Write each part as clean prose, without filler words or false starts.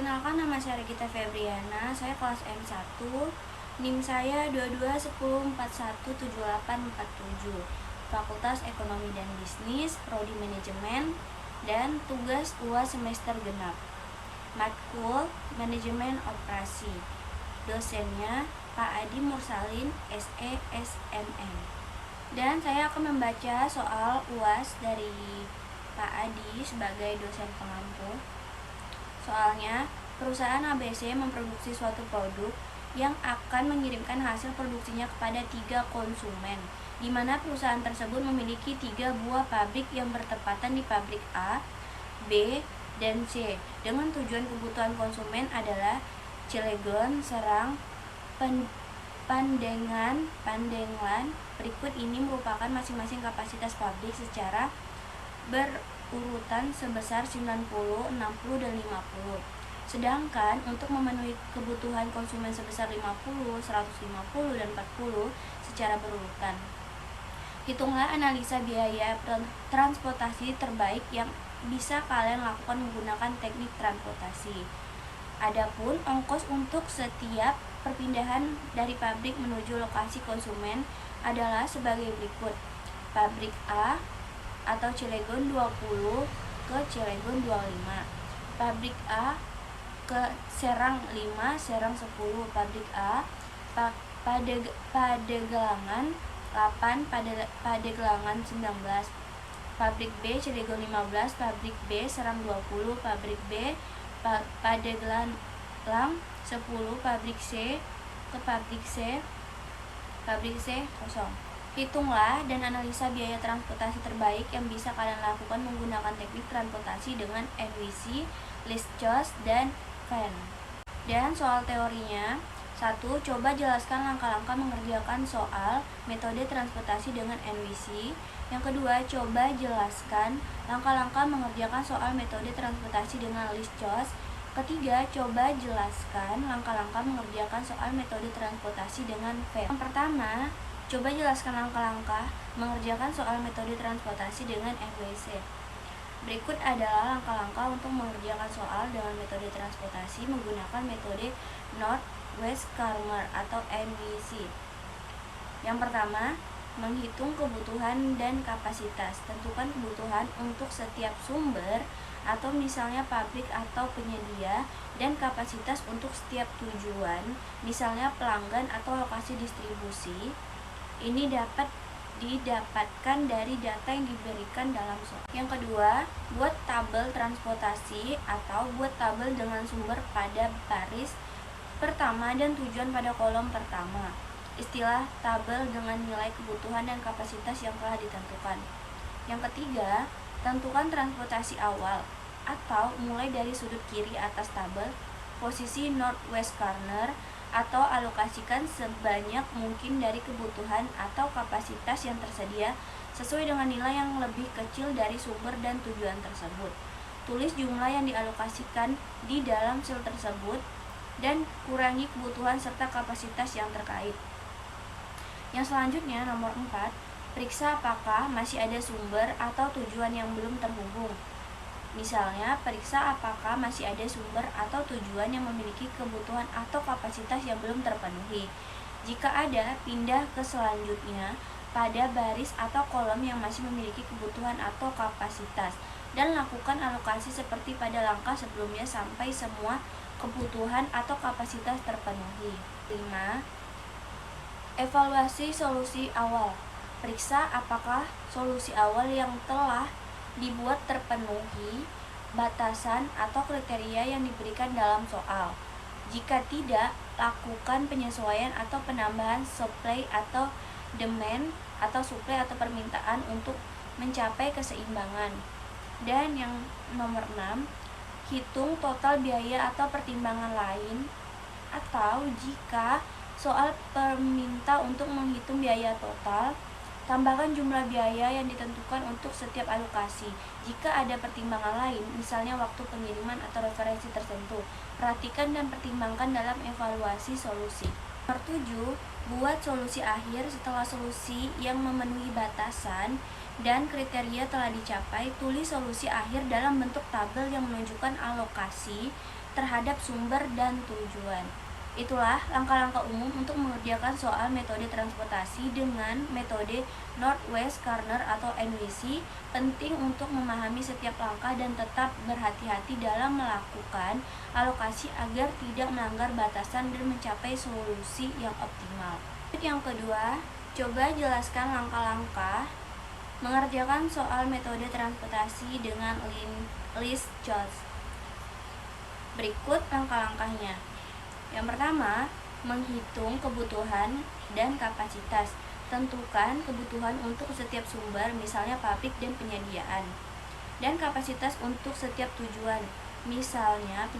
Perkenalkan, nama saya Regita Febriana, saya kelas M1, NIM saya 2210417847, Fakultas Ekonomi dan Bisnis, Prodi Manajemen, dan tugas UAS semester genap. Matkul Manajemen Operasi. Dosennya Pak Adi Mursalin, SE SMM. Dan saya akan membaca soal UAS dari Pak Adi sebagai dosen pengampu. Soalnya, perusahaan ABC memproduksi suatu produk yang akan mengirimkan hasil produksinya kepada 3 konsumen, di mana perusahaan tersebut memiliki 3 buah pabrik yang bertepatan di pabrik A, B, dan C, dengan tujuan kebutuhan konsumen adalah Cilegon, Serang, Pandeglang. Berikut ini merupakan masing-masing kapasitas pabrik secara berurutan sebesar 90, 60, dan 50. Sedangkan untuk memenuhi kebutuhan konsumen sebesar 50, 150, dan 40 secara berurutan. Hitunglah analisa biaya transportasi terbaik yang bisa kalian lakukan menggunakan teknik transportasi. Adapun ongkos untuk setiap perpindahan dari pabrik menuju lokasi konsumen adalah sebagai berikut. Pabrik A atau Cilegon 20 ke Cilegon 25. Pabrik A ke Serang 5, Serang 10. Pabrik A Padegelangan 8, Padegelangan 19. Pabrik B Cilegon 15, pabrik B Serang 20, pabrik B Padegelang 10, pabrik C ke pabrik C kosong. Hitunglah dan analisa biaya transportasi terbaik yang bisa kalian lakukan menggunakan teknik transportasi dengan NWC, list cost, dan VAN. Dan soal teorinya, 1. Coba jelaskan langkah-langkah mengerjakan soal metode transportasi dengan NWC. Yang kedua, coba jelaskan langkah-langkah mengerjakan soal metode transportasi dengan list cost. Ketiga, coba jelaskan langkah-langkah mengerjakan soal metode transportasi dengan VAN. Yang pertama, coba jelaskan langkah-langkah mengerjakan soal metode transportasi dengan NWC. Berikut adalah langkah-langkah untuk mengerjakan soal dengan metode transportasi menggunakan metode North-West-Corner atau NWC. Yang pertama, menghitung kebutuhan dan kapasitas. Tentukan kebutuhan untuk setiap sumber atau misalnya pabrik atau penyedia, dan kapasitas untuk setiap tujuan, misalnya pelanggan atau lokasi distribusi. Ini dapat didapatkan dari data yang diberikan dalam soal. Yang kedua, buat tabel transportasi atau buat tabel dengan sumber pada baris pertama dan tujuan pada kolom pertama. Istilah tabel dengan nilai kebutuhan dan kapasitas yang telah ditentukan. Yang ketiga, tentukan transportasi awal atau mulai dari sudut kiri atas tabel, posisi north-west corner, atau alokasikan sebanyak mungkin dari kebutuhan atau kapasitas yang tersedia sesuai dengan nilai yang lebih kecil dari sumber dan tujuan tersebut. Tulis jumlah yang dialokasikan di dalam sel tersebut dan kurangi kebutuhan serta kapasitas yang terkait. Yang selanjutnya, nomor 4, periksa apakah masih ada sumber atau tujuan yang belum terhubung. Misalnya, periksa apakah masih ada sumber atau tujuan yang memiliki kebutuhan atau kapasitas yang belum terpenuhi. Jika ada, pindah ke selanjutnya pada baris atau kolom yang masih memiliki kebutuhan atau kapasitas, dan lakukan alokasi seperti pada langkah sebelumnya sampai semua kebutuhan atau kapasitas terpenuhi. 5. Evaluasi solusi awal. Periksa apakah solusi awal yang telah dibuat terpenuhi batasan atau kriteria yang diberikan dalam soal. Jika tidak, lakukan penyesuaian atau penambahan supply atau demand atau supply atau permintaan untuk mencapai keseimbangan. Dan yang nomor 6, hitung total biaya atau pertimbangan lain, atau jika soal meminta untuk menghitung biaya total, tambahkan jumlah biaya yang ditentukan untuk setiap alokasi. Jika ada pertimbangan lain, misalnya waktu pengiriman atau referensi tertentu, perhatikan dan pertimbangkan dalam evaluasi solusi. Nomor 7, buat solusi akhir setelah solusi yang memenuhi batasan dan kriteria telah dicapai. Tulis solusi akhir dalam bentuk tabel yang menunjukkan alokasi terhadap sumber dan tujuan. Itulah langkah-langkah umum untuk mengerjakan soal metode transportasi dengan metode Northwest Corner atau NWC. Penting untuk memahami setiap langkah dan tetap berhati-hati dalam melakukan alokasi agar tidak melanggar batasan dan mencapai solusi yang optimal. Yang kedua, coba jelaskan langkah-langkah mengerjakan soal metode transportasi dengan list choice. Berikut langkah-langkahnya. Yang pertama, menghitung kebutuhan dan kapasitas. Tentukan kebutuhan untuk setiap sumber, misalnya pabrik dan penyediaan, dan kapasitas untuk setiap tujuan, misalnya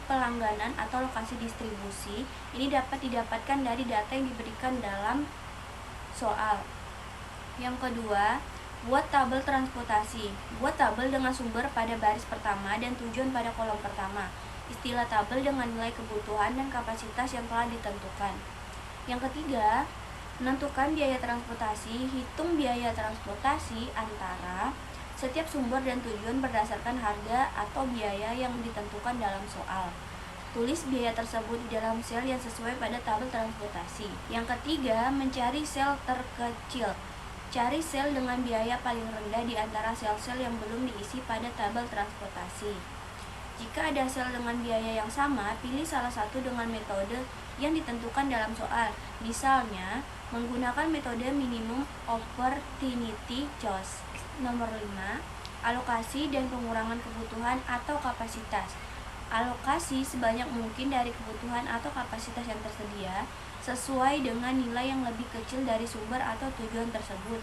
pelangganan atau lokasi distribusi. Ini dapat didapatkan dari data yang diberikan dalam soal. Yang kedua, buat tabel transportasi. Buat tabel dengan sumber pada baris pertama dan tujuan pada kolom pertama. Istilah tabel dengan nilai kebutuhan dan kapasitas yang telah ditentukan. Yang ketiga, menentukan biaya transportasi. Hitung biaya transportasi antara setiap sumber dan tujuan berdasarkan harga atau biaya yang ditentukan dalam soal. Tulis biaya tersebut di dalam sel yang sesuai pada tabel transportasi. Yang ketiga, mencari sel terkecil. Cari sel dengan biaya paling rendah di antara sel-sel yang belum diisi pada tabel transportasi. Jika ada sel dengan biaya yang sama, pilih salah satu dengan metode yang ditentukan dalam soal. Misalnya, menggunakan metode minimum opportunity cost. Nomor 5, alokasi dan pengurangan kebutuhan atau kapasitas. Alokasi sebanyak mungkin dari kebutuhan atau kapasitas yang tersedia sesuai dengan nilai yang lebih kecil dari sumber atau tujuan tersebut,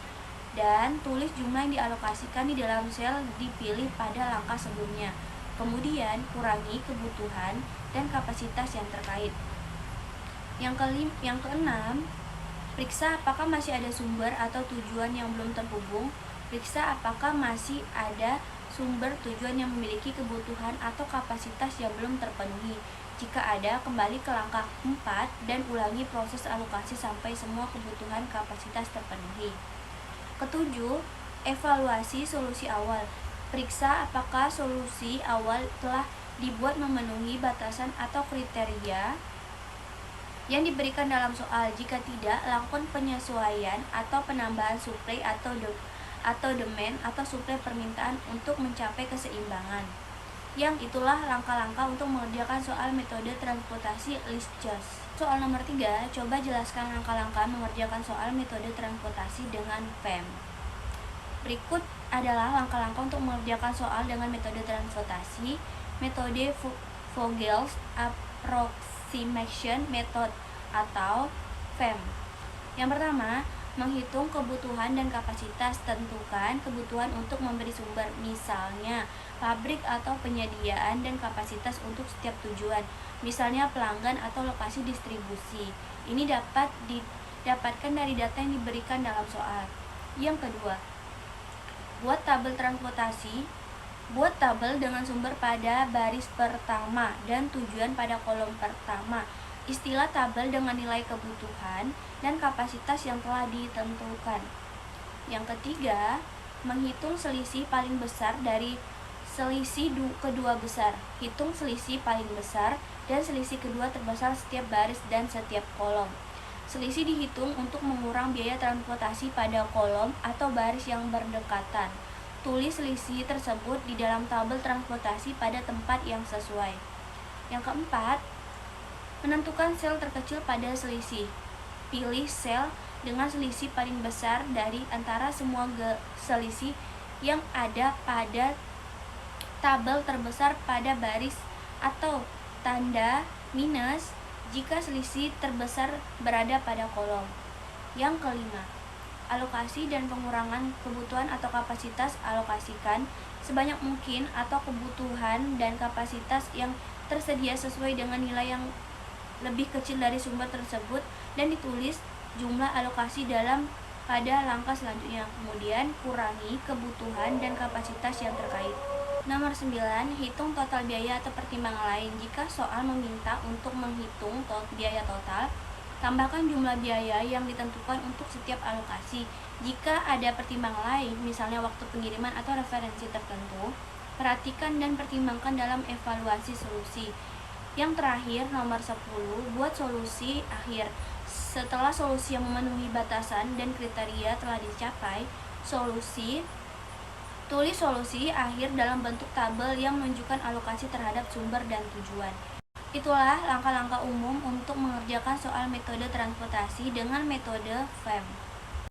dan tulis jumlah yang dialokasikan di dalam sel dipilih pada langkah sebelumnya. Kemudian kurangi kebutuhan dan kapasitas yang terkait. Yang keenam, periksa apakah masih ada sumber atau tujuan yang belum terhubung. Periksa apakah masih ada sumber tujuan yang memiliki kebutuhan atau kapasitas yang belum terpenuhi. Jika ada, kembali ke langkah 4 dan ulangi proses alokasi sampai semua kebutuhan kapasitas terpenuhi. Ketujuh, evaluasi solusi awal. Periksa apakah solusi awal telah dibuat memenuhi batasan atau kriteria yang diberikan dalam soal. Jika tidak, lakukan penyesuaian atau penambahan suplai atau demand atau suplai permintaan untuk mencapai keseimbangan. Yang itulah langkah-langkah untuk mengerjakan soal metode transportasi list choice. Soal nomor 3, coba jelaskan langkah-langkah mengerjakan soal metode transportasi dengan FEM. Berikut adalah langkah-langkah untuk mengerjakan soal dengan metode transportasi. Metode Vogel's Approximation Method atau FEM. Yang pertama, menghitung kebutuhan dan kapasitas. Tentukan kebutuhan untuk memberi sumber, misalnya pabrik atau penyediaan, dan kapasitas untuk setiap tujuan, misalnya pelanggan atau lokasi distribusi. Ini dapat didapatkan dari data yang diberikan dalam soal. Yang kedua, buat tabel transportasi. Buat tabel dengan sumber pada baris pertama dan tujuan pada kolom pertama. Istilah tabel dengan nilai kebutuhan dan kapasitas yang telah ditentukan. Yang ketiga, menghitung selisih paling besar dari selisih kedua besar. Hitung selisih paling besar dan selisih kedua terbesar setiap baris dan setiap kolom. Selisih dihitung untuk mengurang biaya transportasi pada kolom atau baris yang berdekatan. Tulis selisih tersebut di dalam tabel transportasi pada tempat yang sesuai. Yang keempat, menentukan sel terkecil pada selisih. Pilih sel dengan selisih paling besar dari antara semua selisih yang ada pada tabel terbesar pada baris, atau tanda minus jika selisih terbesar berada pada kolom. Yang kelima, alokasi dan pengurangan kebutuhan atau kapasitas. Alokasikan sebanyak mungkin atau kebutuhan dan kapasitas yang tersedia sesuai dengan nilai yang lebih kecil dari sumber tersebut, dan ditulis jumlah alokasi pada langkah selanjutnya. Kemudian kurangi kebutuhan dan kapasitas yang terkait. Nomor 9, hitung total biaya atau pertimbangan lain. Jika soal meminta untuk menghitung biaya total, tambahkan jumlah biaya yang ditentukan untuk setiap alokasi. Jika ada pertimbangan lain, misalnya waktu pengiriman atau referensi tertentu, Perhatikan dan pertimbangkan dalam evaluasi solusi. Yang terakhir, nomor 10, buat solusi akhir. Setelah solusi yang memenuhi batasan dan kriteria telah dicapai, tulis solusi akhir dalam bentuk tabel yang menunjukkan alokasi terhadap sumber dan tujuan. Itulah langkah-langkah umum untuk mengerjakan soal metode transportasi dengan metode FEM.